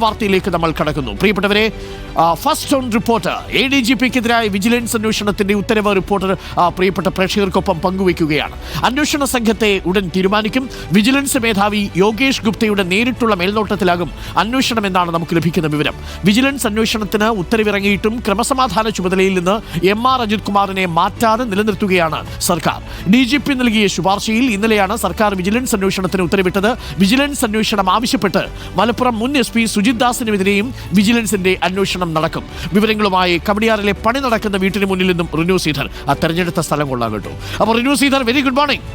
വാർത്തയിലേക്ക് നമ്മൾ കടക്കുന്നു. പ്രിയപ്പെട്ടവരെ, ഫസ്റ്റ് ഓൺ റിപ്പോർട്ടർ ADGPക്കെതിരായ വിജിലൻസ് അന്വേഷണത്തിന്റെ ഉത്തരവ് റിപ്പോർട്ടർ പ്രിയപ്പെട്ട പ്രേക്ഷകർക്കൊപ്പം പങ്കുവയ്ക്കുകയാണ്. അന്വേഷണ സംഘത്തെ ഉടൻ തീരുമാനിക്കും. വിജിലൻസ് മേധാവി യോഗേഷ് ഗുപ്തയുടെ നേരിട്ടുള്ള മേൽനോട്ടത്തിലാകും അന്വേഷണം എന്നാണ് നമുക്ക് ലഭിക്കുന്ന വിവരം. വിജിലൻസ് അന്വേഷണത്തിന് ഉത്തരവിറങ്ങിയിട്ടും ക്രമസമാധാന ചുമതലയിൽ നിന്ന് MR അജിത് കുമാറിനെ മാറ്റാതെ നിലനിർത്തുകയാണ് സർക്കാർ. DGP നൽകിയ ശുപാർശയിൽ ഇന്നലെയാണ് സർക്കാർ വിജിലൻസ് അന്വേഷണത്തിന് ഉത്തരവിട്ടത്. വിജിലൻസ് അന്വേഷണം ആവശ്യപ്പെട്ട് മലപ്പുറം മുൻ SP സുജിത് ദാസിനെതിരെയും വിജിലൻസിന്റെ അന്വേഷണം നടക്കും. വിവരങ്ങളുമായി കവടിയാറിലെ പണി നടക്കുന്ന വീട്ടിന് മുന്നിൽ നിന്നും റിനു ശ്രീധർ. ആ തെരഞ്ഞെടുത്ത സ്ഥലം കൊള്ളാൻ കേട്ടോ. അപ്പോൾ Rinu Sridhar, very good morning.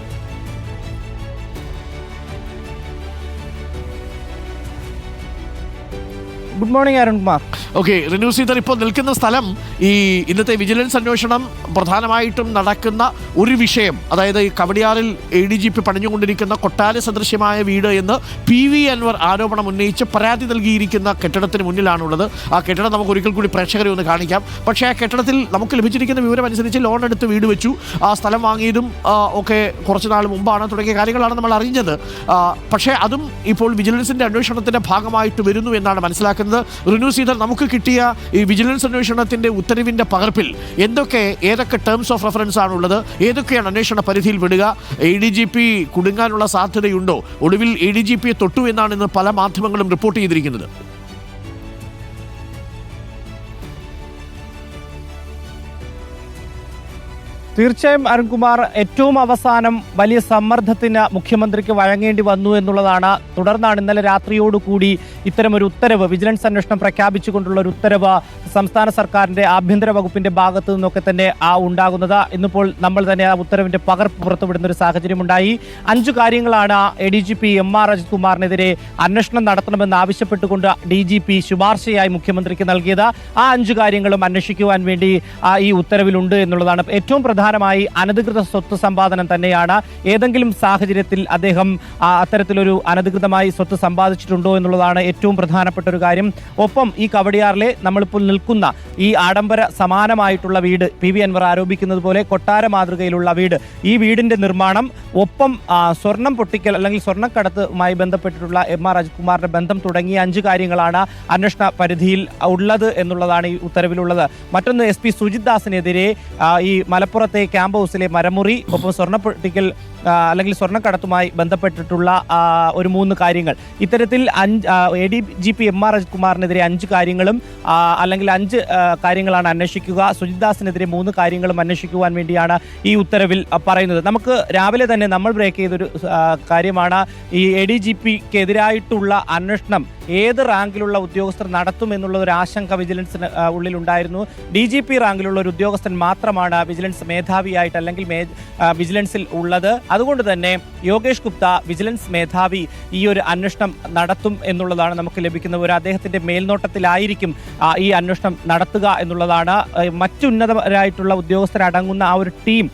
Good morning Arunkumar. Okay, Rinu Sridhar, ഇപ്പോൾ നിൽക്കുന്ന സ്ഥലം ഈ ഇന്നത്തെ വിജിലൻസ് അന്വേഷണം പ്രധാനമായിട്ടും നടക്കുന്ന ഒരു വിഷയം, അതായത് ഈ കവടിയാറിൽ ADGP പണിഞ്ഞുകൊണ്ടിരിക്കുന്ന കൊട്ടാര സദൃശ്യമായ വീട് എന്ന് PV അൻവർ ആരോപണം ഉന്നയിച്ച് പരാതി നൽകിയിരിക്കുന്ന കെട്ടിടത്തിന് മുന്നിലാണുള്ളത്. ആ കെട്ടിടം നമുക്ക് ഒരിക്കൽ കൂടി പ്രേക്ഷകരെ ഒന്ന് കാണിക്കാം. പക്ഷേ ആ കെട്ടിടത്തിൽ നമുക്ക് ലഭിച്ചിരിക്കുന്ന വിവരം അനുസരിച്ച് ലോൺ എടുത്ത് വീട് വെച്ചു, ആ സ്ഥലം വാങ്ങിയതും ഒക്കെ കുറച്ച് നാൾ മുമ്പാണ് തുടങ്ങിയ കാര്യങ്ങളാണ് നമ്മൾ അറിഞ്ഞത്. പക്ഷേ അതും ഇപ്പോൾ വിജിലൻസിന്റെ അന്വേഷണത്തിന്റെ ഭാഗമായിട്ട് വരുന്നു എന്നാണ് മനസ്സിലാക്കുന്നത്. റിനു ശ്രീധർ, നമുക്ക് കിട്ടിയ ഈ വിജിലൻസ് അന്വേഷണത്തിന്റെ ഉത്തരവിന്റെ പകർപ്പിൽ ഏതൊക്കെ ടേംസ് ഓഫ് റെഫറൻസ് ആണുള്ളത്? ഏതൊക്കെയാണ് അന്വേഷണ പരിധിയിൽ വിടുക? ADGP കുടുങ്ങാനുള്ള സാധ്യതയുണ്ടോ? ഒടുവിൽ ADGPയെ തൊട്ടു എന്നാണ് ഇന്ന് പല മാധ്യമങ്ങളും റിപ്പോർട്ട് ചെയ്തിരിക്കുന്നത്. തീർച്ചയായും അരുൺകുമാർ, ഏറ്റവും അവസാനം വലിയ സമ്മർദ്ദത്തിന് മുഖ്യമന്ത്രിക്ക് വഴങ്ങേണ്ടി വന്നു എന്നുള്ളതാണ്. തുടർന്നാണ് ഇന്നലെ രാത്രിയോടുകൂടി ഇത്തരമൊരു ഉത്തരവ്, വിജിലൻസ് അന്വേഷണം പ്രഖ്യാപിച്ചുകൊണ്ടുള്ള ഒരു ഉത്തരവ് സംസ്ഥാന സർക്കാരിന്റെ ആഭ്യന്തര വകുപ്പിന്റെ ഭാഗത്തു നിന്നൊക്കെ തന്നെ ഉണ്ടാകുന്നത്. ഇന്നിപ്പോൾ നമ്മൾ തന്നെ ആ ഉത്തരവിന്റെ പകർപ്പ് പുറത്തുവിടുന്ന ഒരു സാഹചര്യമുണ്ടായി. 5 കാര്യങ്ങളാണ് ADGP MR അജിത് കുമാറിനെതിരെ അന്വേഷണം നടത്തണമെന്ന് ആവശ്യപ്പെട്ടുകൊണ്ട് DGP ശുപാർശയായി മുഖ്യമന്ത്രിക്ക് നൽകിയത്. ആ 5 കാര്യങ്ങളും അന്വേഷിക്കുവാൻ വേണ്ടി ഈ ഉത്തരവിലുണ്ട് എന്നുള്ളതാണ്. ഏറ്റവും പ്രധാനമായി അനധികൃത സ്വത്ത് സമ്പാദനം തന്നെയാണ്. ഏതെങ്കിലും സാഹചര്യത്തിൽ അദ്ദേഹം അത്തരത്തിലൊരു അനധികൃതമായി സ്വത്ത് സമ്പാദിച്ചിട്ടുണ്ടോ എന്നുള്ളതാണ് ഏറ്റവും പ്രധാനപ്പെട്ട ഒരു കാര്യം. ഒപ്പം ഈ കവടിയാറിലെ നമ്മളിപ്പോൾ നിൽക്കുന്ന ഈ ആഡംബര സമാനമായിട്ടുള്ള വീട്, PV അൻവർ ആരോപിക്കുന്നത് പോലെ കൊട്ടാര മാതൃകയിലുള്ള വീട്, ഈ വീടിന്റെ നിർമ്മാണം, ഒപ്പം സ്വർണം പൊട്ടിക്കൽ അല്ലെങ്കിൽ സ്വർണ്ണക്കടത്തുമായി ബന്ധപ്പെട്ടിട്ടുള്ള MR അജിത് കുമാറിന്റെ ബന്ധം തുടങ്ങിയ 5 കാര്യങ്ങളാണ് അന്വേഷണ പരിധിയിൽ ഉള്ളത് എന്നുള്ളതാണ് ഈ ഉത്തരവിലുള്ളത്. മറ്റൊന്ന് SP സുജിത് ദാസിനെതിരെ ഈ മലപ്പുറത്തെ ക്യാമ്പ് ഹൗസിലെ മരമുറി, ഒപ്പം സ്വർണ്ണ പൊട്ടിക്കൽ അല്ലെങ്കിൽ സ്വർണ്ണക്കടത്തുമായി ബന്ധപ്പെട്ടിട്ടുള്ള ഒരു 3 കാര്യങ്ങൾ. ഇത്തരത്തിൽ ADGP MR അജിത് കുമാറിനെതിരെ 5 കാര്യങ്ങളും അല്ലെങ്കിൽ 5 കാര്യങ്ങളാണ് അന്വേഷിക്കുക. സുജിത് ദാസിനെതിരെ 3 കാര്യങ്ങളും അന്വേഷിക്കുവാൻ വേണ്ടിയാണ് ഈ ഉത്തരവിൽ പറയുന്നത്. നമുക്ക് രാവിലെ തന്നെ നമ്മൾ ബ്രേക്ക് ചെയ്തൊരു കാര്യമാണ് ഈ ADGPക്കെതിരായിട്ടുള്ള അന്വേഷണം ഏത് റാങ്കിലുള്ള ഉദ്യോഗസ്ഥർ നടത്തുമെന്നുള്ള ഒരു ആശങ്ക വിജിലൻസിന് ഉള്ളിലുണ്ടായിരുന്നു. DGP റാങ്കിലുള്ള ഒരു ഉദ്യോഗസ്ഥൻ മാത്രമാണ് വിജിലൻസ് മേധാവിയായിട്ട് അല്ലെങ്കിൽ വിജിലൻസിൽ ഉള്ളത്. അതുകൊണ്ട് തന്നെ യോഗേഷ് ഗുപ്ത, വിജിലൻസ് മേധാവി, ഈ ഒരു അന്വേഷണം നടത്തും എന്നുള്ളതാണ് നമുക്ക് ലഭിക്കുന്ന ഒരു. അദ്ദേഹത്തിന്റെ മേൽനോട്ടത്തിലായിരിക്കും ഈ അന്വേഷണം നടത്തുക എന്നുള്ളതാണ്. മറ്റുന്നതരായിട്ടുള്ള ഉദ്യോഗസ്ഥരടങ്ങുന്ന ആ ഒരു ടീം,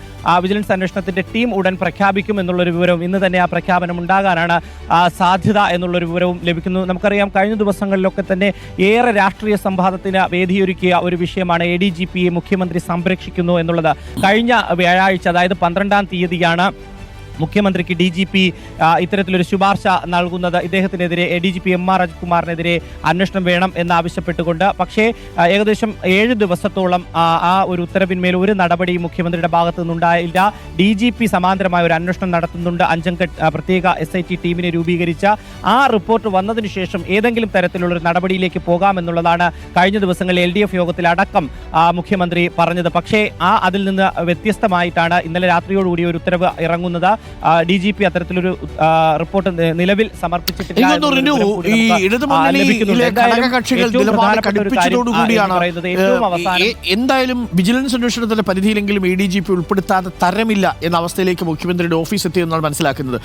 വിജിലൻസ് അന്വേഷണത്തിന്റെ ടീം ഉടൻ പ്രഖ്യാപിക്കും എന്നുള്ളൊരു വിവരവും, ഇന്ന് തന്നെ ആ പ്രഖ്യാപനം ഉണ്ടാകാനാണ് സാധ്യത എന്നുള്ളൊരു വിവരവും ലഭിക്കുന്നു. നമുക്കറിയാം, കഴിഞ്ഞ ദിവസങ്ങളിലൊക്കെ തന്നെ ഏറെ രാഷ്ട്രീയ സംവാദത്തിന് വേദിയൊരുക്കിയ ഒരു വിഷയമാണ് ADGPയെ മുഖ്യമന്ത്രി സംരക്ഷിക്കുന്നു എന്നുള്ളത്. കഴിഞ്ഞ വ്യാഴാഴ്ച, അതായത് 12-ാം തീയതിയാണ് മുഖ്യമന്ത്രിക്ക് DGP ഇത്തരത്തിലൊരു ശുപാർശ നൽകുന്നത്. ഇദ്ദേഹത്തിനെതിരെ ADGP MR അജിത് കുമാറിനെതിരെ അന്വേഷണം വേണം എന്നാവശ്യപ്പെട്ടുകൊണ്ട്. പക്ഷേ ഏകദേശം 7 ദിവസത്തോളം ആ ഒരു ഉത്തരവിന്മേൽ ഒരു നടപടിയും മുഖ്യമന്ത്രിയുടെ ഭാഗത്തു നിന്നുണ്ടായില്ല. DGP സമാന്തരമായ ഒരു അന്വേഷണം നടത്തുന്നുണ്ട്. 5-അംഗ പ്രത്യേക SIT ടീമിനെ രൂപീകരിച്ച ആ റിപ്പോർട്ട് വന്നതിന് ശേഷം ഏതെങ്കിലും തരത്തിലുള്ളൊരു നടപടിയിലേക്ക് പോകാമെന്നുള്ളതാണ് കഴിഞ്ഞ ദിവസങ്ങളിൽ LDF യോഗത്തിലടക്കം മുഖ്യമന്ത്രി പറഞ്ഞത്. പക്ഷേ അതിൽ നിന്ന് വ്യത്യസ്തമായിട്ടാണ് ഇന്നലെ രാത്രിയോടുകൂടി ഒരു ഉത്തരവ് ഇറങ്ങുന്നത്. DGP അത്തരത്തിലൊരു റിപ്പോർട്ട് നിലവിൽ സമർപ്പിച്ചിട്ടില്ല. എന്തായാലും വിജിലൻസ് അന്വേഷണത്തിന്റെ പരിധിയിലെങ്കിലും ADGP ഉൾപ്പെടുത്താതെ തരമില്ല എന്ന അവസ്ഥയിലേക്ക് മുഖ്യമന്ത്രിയുടെ ഓഫീസ് എത്തിയെന്നാണ് മനസ്സിലാക്കുന്നത്.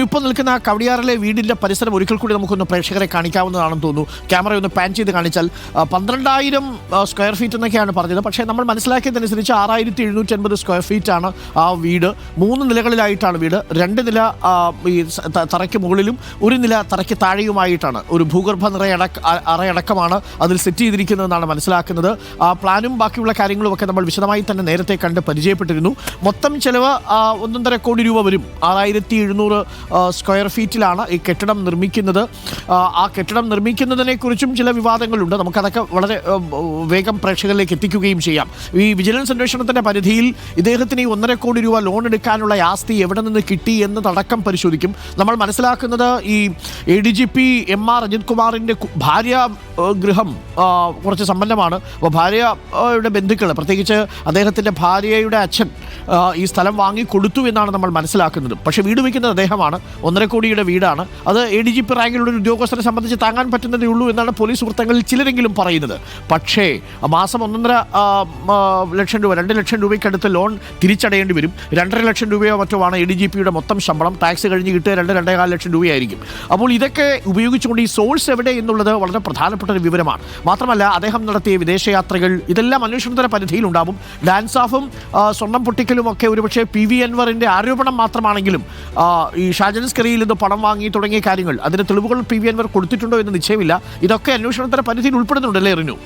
ഇപ്പോൾ നിൽക്കുന്ന കവടിയാറിലെ വീടിന്റെ പരിസരം ഒരിക്കൽ കൂടി നമുക്കൊന്ന് പ്രേക്ഷകരെ കാണിക്കാവുന്നതാണെന്ന് തോന്നുന്നു. ക്യാമറ ഒന്ന് പാൻ ചെയ്ത് കാണിച്ചാൽ 12,000 സ്ക്വയർ ഫീറ്റ് എന്നൊക്കെയാണ് പറഞ്ഞത്. പക്ഷേ നമ്മൾ മനസ്സിലാക്കിയതനുസരിച്ച് 6,750 സ്ക്വയർ ഫീറ്റ് ആണ് ആ വീട്. 3 നിലകളിലായിട്ടാണ് വീട്. വീട് 2 നില ഈ തറയ്ക്ക് മുകളിലും 1 നില തറയ്ക്ക് താഴെയുമായിട്ടാണ്. ഒരു ഭൂഗർഭ അറയടക്കമാണ് അതിൽ സെറ്റ് ചെയ്തിരിക്കുന്നതെന്നാണ് മനസ്സിലാക്കുന്നത്. പ്ലാനും ബാക്കിയുള്ള കാര്യങ്ങളുമൊക്കെ നമ്മൾ വിശദമായി തന്നെ നേരത്തെ കണ്ട് പരിചയപ്പെട്ടിരുന്നു. മൊത്തം ചെലവ് 1.5 കോടി രൂപ വരും. 6700 സ്ക്വയർ ഫീറ്റിലാണ് ഈ കെട്ടിടം നിർമ്മിക്കുന്നത്. ആ കെട്ടിടം നിർമ്മിക്കുന്നതിനെക്കുറിച്ചും ചില വിവാദങ്ങളുണ്ട്. നമുക്കതൊക്കെ വളരെ വേഗം പ്രേക്ഷകരിലേക്ക് എത്തിക്കുകയും ചെയ്യാം. ഈ വിജിലൻസ് അന്വേഷണത്തിൻ്റെ പരിധിയിൽ ഇദ്ദേഹത്തിന് ഈ 1.5 കോടി രൂപ ലോൺ എടുക്കാനുള്ള ആസ്തി എവിടെ നിന്ന് കിട്ടി എന്നതടക്കം പരിശോധിക്കും. നമ്മൾ മനസ്സിലാക്കുന്നത് ഈ ADGP MR അജിത് കുമാറിൻ്റെ ഭാര്യ ഗൃഹം കുറച്ച് സമ്പന്നമാണ്. അപ്പോൾ ഭാര്യയുടെ ബന്ധുക്കൾ, പ്രത്യേകിച്ച് അദ്ദേഹത്തിൻ്റെ ഭാര്യയുടെ അച്ഛൻ ഈ സ്ഥലം വാങ്ങി കൊടുത്തു എന്നാണ് നമ്മൾ മനസ്സിലാക്കുന്നത്. പക്ഷേ വീട് വയ്ക്കുന്നത് അദ്ദേഹമാണ്. 1.5 കോടിയുടെ വീടാണ്. അത് ADGP റാങ്കിലുള്ള ഒരു ഉദ്യോഗസ്ഥരെ സംബന്ധിച്ച് താങ്ങാൻ പറ്റുന്നതേ ഉള്ളൂ എന്നാണ് പോലീസ് വൃത്തങ്ങളിൽ ചിലരെങ്കിലും പറയുന്നത്. പക്ഷേ മാസം 1.5 ലക്ഷം രൂപ, 2 ലക്ഷം രൂപയ്ക്കടുത്ത് ലോൺ തിരിച്ചടയേണ്ടി വരും. 2.5 ലക്ഷം രൂപയോ മറ്റോ ആണ് ADGPയുടെ മൊത്തം ശമ്പളം. ടാക്സ് കഴിഞ്ഞ് കിട്ടുക 2-2.5 ലക്ഷം രൂപയായിരിക്കും. അപ്പോൾ ഇതൊക്കെ ഉപയോഗിച്ചുകൊണ്ട് ഈ സോഴ്സ് എവിടെ എന്നുള്ളത് വളരെ പ്രധാനപ്പെട്ട ഒരു വിവരമാണ്. മാത്രമല്ല അദ്ദേഹം നടത്തിയ വിദേശയാത്രകൾ ഇതെല്ലാം അന്വേഷണത്തിന്റെ പരിധിയിലുണ്ടാവും. ഡാൻസ് ഓഫും സ്വർണം പൊട്ടിക്കലും ഒക്കെ ഒരുപക്ഷെ PV അൻവറിന്റെ ആരോപണം മാത്രമാണെങ്കിലും ഈ ഷാജൻ സ്കറിയിൽ നിന്ന് പണം വാങ്ങി തുടങ്ങിയ കാര്യങ്ങൾ, അതിന് തെളിവുകൾ PV അൻവർ കൊടുത്തിട്ടുണ്ടോ എന്ന് നിശ്ചയമില്ല. ഇതൊക്കെ അന്വേഷണത്തിന്റെ പരിധിയിൽ ഉൾപ്പെടുന്നുണ്ടല്ലേ റിനു?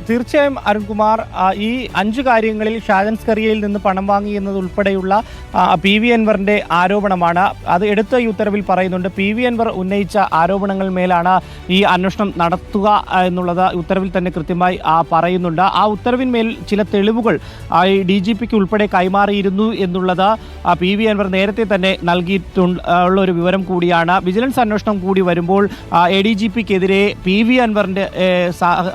തീർച്ചയായും അരുൺകുമാർ, ഈ 5 കാര്യങ്ങളിൽ ഷാജൻ സ്കറിയയിൽ നിന്ന് പണം വാങ്ങി എന്നതുൾപ്പെടെയുള്ള PV അൻവറിന്റെ ആരോപണമാണ്. അത് എടുത്ത ഈ ഉത്തരവിൽ പറയുന്നുണ്ട്. PV അൻവർ ഉന്നയിച്ച ആരോപണങ്ങൾ മേലാണ് ഈ അന്വേഷണം നടത്തുക എന്നുള്ളത് ഉത്തരവിൽ തന്നെ കൃത്യമായി പറയുന്നുണ്ട്. ആ ഉത്തരവിന്മേൽ ചില തെളിവുകൾ ഈ DGPക്ക് ഉൾപ്പെടെ കൈമാറിയിരുന്നു എന്നുള്ളത് PV അൻവർ നേരത്തെ തന്നെ നൽകിയിട്ടുള്ള ഒരു വിവരം കൂടിയാണ്. വിജിലൻസ് അന്വേഷണം കൂടി വരുമ്പോൾ ADGPക്കെതിരെ PV അൻവറിന്റെ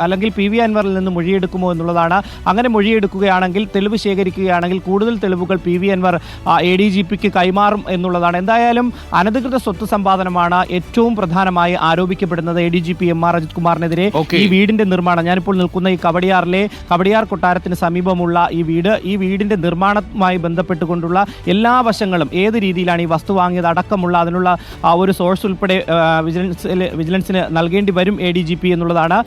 അല്ലെങ്കിൽ PV അൻവറിൽ നിന്ന് മൊഴിയെടുക്കുമോ എന്നുള്ളതാണ്. അങ്ങനെ മൊഴിയെടുക്കുകയാണെങ്കിൽ, തെളിവ് ശേഖരിക്കുകയാണെങ്കിൽ കൂടുതൽ തെളിവുകൾ PV അൻവർ ADGPക്ക് കൈമാറും എന്നുള്ളതാണ്. എന്തായാലും അനധികൃത സ്വത്ത് സമ്പാദനമാണ് ഏറ്റവും പ്രധാനമായി ആരോപിക്കപ്പെടുന്നത് ADGP MR അജിത് കുമാറിനെതിരെ. ഈ വീടിന്റെ നിർമ്മാണം, ഞാനിപ്പോൾ നിൽക്കുന്ന ഈ കവടിയാർ കൊട്ടാരത്തിന് സമീപമുള്ള ഈ വീടിന്റെ നിർമ്മാണവുമായി ബന്ധപ്പെട്ടുകൊണ്ടുള്ള എല്ലാ വശങ്ങളും, ഏത് രീതിയിലാണ് ഈ വസ്തു വാങ്ങിയത് അടക്കമുള്ള അതിനുള്ള ഒരു സോഴ്സ് ഉൾപ്പെടെ വിജിലൻസിന് നൽകേണ്ടി വരും ADGP എന്നുള്ളതാണ്.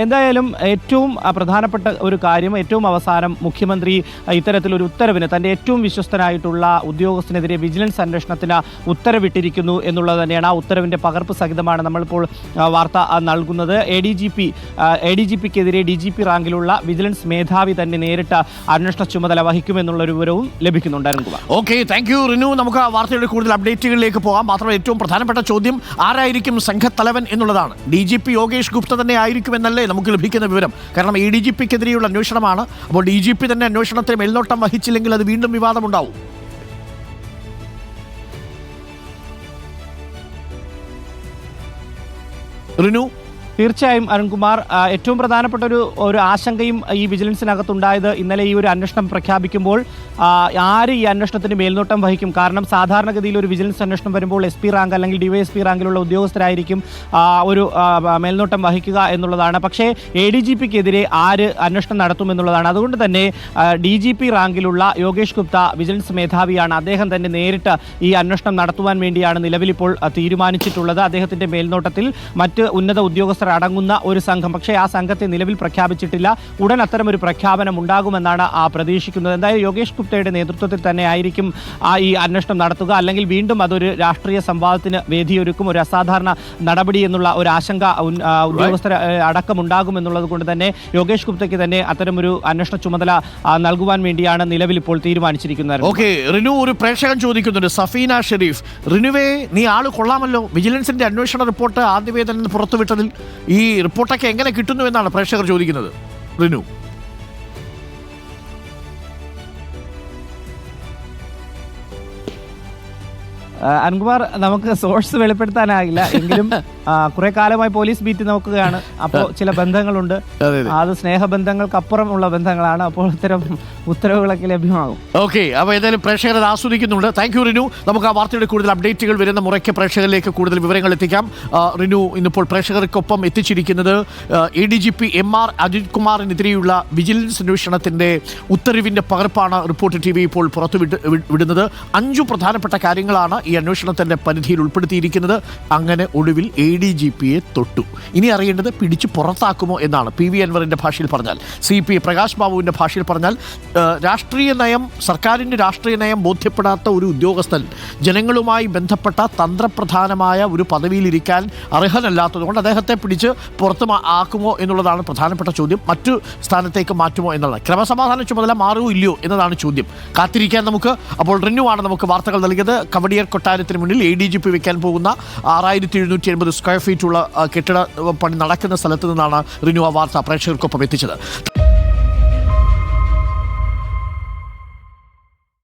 എന്തായാലും ഏറ്റവും പ്രധാനപ്പെട്ട ഒരു കാര്യം, ഏറ്റവും അവസാനം മുഖ്യമന്ത്രി ഇത്തരത്തിലൊരു ഉത്തരവിന്, തൻ്റെ ഏറ്റവും വിശ്വസ്തനായിട്ടുള്ള ഉദ്യോഗസ്ഥനെതിരെ വിജിലൻസ് അന്വേഷണത്തിന് ഉത്തരവിട്ടിരിക്കുന്നു എന്നുള്ളത് തന്നെയാണ്. ആ ഉത്തരവിൻ്റെ പകർപ്പ് സഹിതമാണ് നമ്മളിപ്പോൾ വാർത്ത നൽകുന്നത്. ADGPക്കെതിരെ DGP റാങ്കിലുള്ള വിജിലൻസ് മേധാവി തന്നെ നേരിട്ട് അന്വേഷണ ചുമതല വഹിക്കുമെന്നുള്ളൊരു വിവരവും ലഭിക്കുന്നുണ്ട്. Okay, thank you Rinu. നമുക്ക് ആ വാർത്തയുടെ കൂടുതൽ അപ്ഡേറ്റുകളിലേക്ക് പോകാം. മാത്രമല്ല ഏറ്റവും പ്രധാനപ്പെട്ട ചോദ്യം ആരായിരിക്കും സംഘത്തലവൻ എന്നുള്ളതാണ്. DGP യോഗേഷ് ഗുപ്ത തന്നെ ആയിരിക്കുമെന്നല്ലേ നമുക്ക് ലഭിക്കുന്ന വിവരം. കാരണം ADGPക്കെതിരെയുള്ള അന്വേഷണമാണ്. അപ്പോൾ DGP തന്നെ അന്വേഷണത്തെ മേൽനോട്ടം വഹിച്ചില്ലെങ്കിൽ അത് വീണ്ടും വിവാദമുണ്ടാവും. റിനു? തീർച്ചയായും അരുൺകുമാർ, ഏറ്റവും പ്രധാനപ്പെട്ട ഒരു ആശങ്കയും ഈ വിജിലൻസിനകത്തുണ്ടായത് ഇന്നലെ ഈ ഒരു അന്വേഷണം പ്രഖ്യാപിക്കുമ്പോൾ ആര് ഈ അന്വേഷണത്തിന് മേൽനോട്ടം വഹിക്കും. കാരണം സാധാരണഗതിയിൽ ഒരു വിജിലൻസ് അന്വേഷണം വരുമ്പോൾ SP റാങ്ക് അല്ലെങ്കിൽ DYSP റാങ്കിലുള്ള ഉദ്യോഗസ്ഥരായിരിക്കും ഒരു മേൽനോട്ടം വഹിക്കുക എന്നുള്ളതാണ്. പക്ഷേ ADGPക്കെതിരെ ആര് അന്വേഷണം നടത്തുമെന്നുള്ളതാണ്. അതുകൊണ്ട് തന്നെ DGP റാങ്കിലുള്ള യോഗേഷ് ഗുപ്ത വിജിലൻസ് മേധാവിയാണ്. അദ്ദേഹം തന്നെ നേരിട്ട് ഈ അന്വേഷണം നടത്തുവാൻ വേണ്ടിയാണ് നിലവിലിപ്പോൾ തീരുമാനിച്ചിട്ടുള്ളത്. അദ്ദേഹത്തിൻ്റെ മേൽനോട്ടത്തിൽ മറ്റ് ഉന്നത ഉദ്യോഗസ്ഥർ അടങ്ങുന്ന ഒരു സംഘം, പക്ഷേ ആ സംഘത്തെ നിലവിൽ പ്രഖ്യാപിച്ചിട്ടില്ല. ഉടൻ അത്തരമൊരു പ്രഖ്യാപനം ഉണ്ടാകുമെന്നാണ് പ്രതീക്ഷിക്കുന്നത്. എന്തായാലും യോഗേഷ് ഗുപ്തയുടെ നേതൃത്വത്തിൽ തന്നെ ആയിരിക്കും ഈ അന്വേഷണം നടത്തുക. അല്ലെങ്കിൽ വീണ്ടും അതൊരു രാഷ്ട്രീയ സംവാദത്തിന് വേദിയൊരുക്കും, ഒരു അസാധാരണ നടപടി എന്നുള്ള ഒരു ആശങ്ക ഉദ്യോഗസ്ഥർ അടക്കമുണ്ടാകുമെന്നുള്ളത് കൊണ്ട് തന്നെ യോഗേഷ് ഗുപ്തയ്ക്ക് തന്നെ അത്തരമൊരു അന്വേഷണ ചുമതല നൽകുവാൻ വേണ്ടിയാണ് നിലവിൽ ഇപ്പോൾ തീരുമാനിച്ചിരിക്കുന്നത്. ഓക്കെ റിനു, ഒരു പ്രേക്ഷകൻ ചോദിക്കുന്നുണ്ട്, സഫീന ഷെരീഫ്, റിനുവേ നീ ആള് കൊള്ളാമല്ലോ, വിജിലൻസിന്റെ അന്വേഷണ റിപ്പോർട്ട് ആദ്യമേ തന്നെ പുറത്തുവിട്ടതിൽ ഈ റിപ്പോർട്ടൊക്കെ എങ്ങനെ കിട്ടുന്നു എന്നാണ് പ്രേക്ഷകർ ചോദിക്കുന്നത്. റിനു? അരുൺകുമാർ, നമുക്ക് സോഴ്സ് വെളിപ്പെടുത്താനാകില്ല. എങ്കിലും കുറെ കാലമായി പോലീസ് ബീറ്റ് നോക്കുകയാണ്. അപ്പോൾ ചില ബന്ധങ്ങളുണ്ട്, അത് സ്നേഹബന്ധങ്ങൾക്കപ്പുറമുള്ള ബന്ധങ്ങളാണ്. അപ്പോൾ ഇത്തരം ഉത്തരവുകളൊക്കെ ലഭ്യമാകും. ഓക്കെ, അപ്പോൾ ഏതായാലും പ്രേക്ഷകർ അത് ആസ്വദിക്കുന്നുണ്ട്. Thank you Rinu. നമുക്ക് ആ വാർത്തയുടെ കൂടുതൽ അപ്ഡേറ്റുകൾ വരുന്ന മുറയ്ക്ക് പ്രേക്ഷകരിലേക്ക് കൂടുതൽ വിവരങ്ങൾ എത്തിക്കാം. റിനു ഇന്നിപ്പോൾ പ്രേക്ഷകർക്കൊപ്പം എത്തിച്ചിരിക്കുന്നത് ADGP MR അജിത് കുമാറിനെതിരെയുള്ള വിജിലൻസ് അന്വേഷണത്തിന്റെ ഉത്തരവിന്റെ പകർപ്പാണ് റിപ്പോർട്ടർ TV ഇപ്പോൾ പുറത്തുവിടുന്നത്. 5 പ്രധാനപ്പെട്ട കാര്യങ്ങളാണ് ഈ ഈ അന്വേഷണത്തിൻ്റെ പരിധിയിൽ ഉൾപ്പെടുത്തിയിരിക്കുന്നത്. അങ്ങനെ ഒടുവിൽ ADGPയെ തൊട്ടു. ഇനി അറിയേണ്ടത് പിടിച്ചു പുറത്താക്കുമോ എന്നാണ്. PV അൻവറിൻ്റെ ഭാഷയിൽ പറഞ്ഞാൽ, CP പ്രകാശ് ബാബുവിൻ്റെ ഭാഷയിൽ പറഞ്ഞാൽ, സർക്കാരിൻ്റെ രാഷ്ട്രീയ നയം ബോധ്യപ്പെടാത്ത ഒരു ഉദ്യോഗസ്ഥൻ ജനങ്ങളുമായി ബന്ധപ്പെട്ട തന്ത്രപ്രധാനമായ ഒരു പദവിയിലിരിക്കാൻ അർഹനല്ലാത്തതുകൊണ്ട് അദ്ദേഹത്തെ പിടിച്ച് പുറത്ത് ആക്കുമോ എന്നുള്ളതാണ് പ്രധാനപ്പെട്ട ചോദ്യം. മറ്റു സ്ഥാനത്തേക്ക് മാറ്റുമോ എന്നുള്ളത്. ക്രമസമാധാന ചുമതല മാറുമോ ഇല്ലയോ എന്നതാണ് ചോദ്യം. കാത്തിരിക്കാൻ നമുക്ക്. അപ്പോൾ റിന്യു ആണ് നമുക്ക് വാർത്തകൾ നൽകിയത്. കവടിയാർ കൊട്ടാരത്തിന് മുന്നിൽ ADGP വെക്കാൻ പോകുന്ന 6780 സ്ക്വയർ ഫീറ്റ് ഉള്ള കെട്ടിട പണി നടക്കുന്ന സ്ഥലത്ത് നിന്നാണ് റിന്യു ആ വാർത്ത പ്രേക്ഷകർക്കൊപ്പം എത്തിച്ചത്.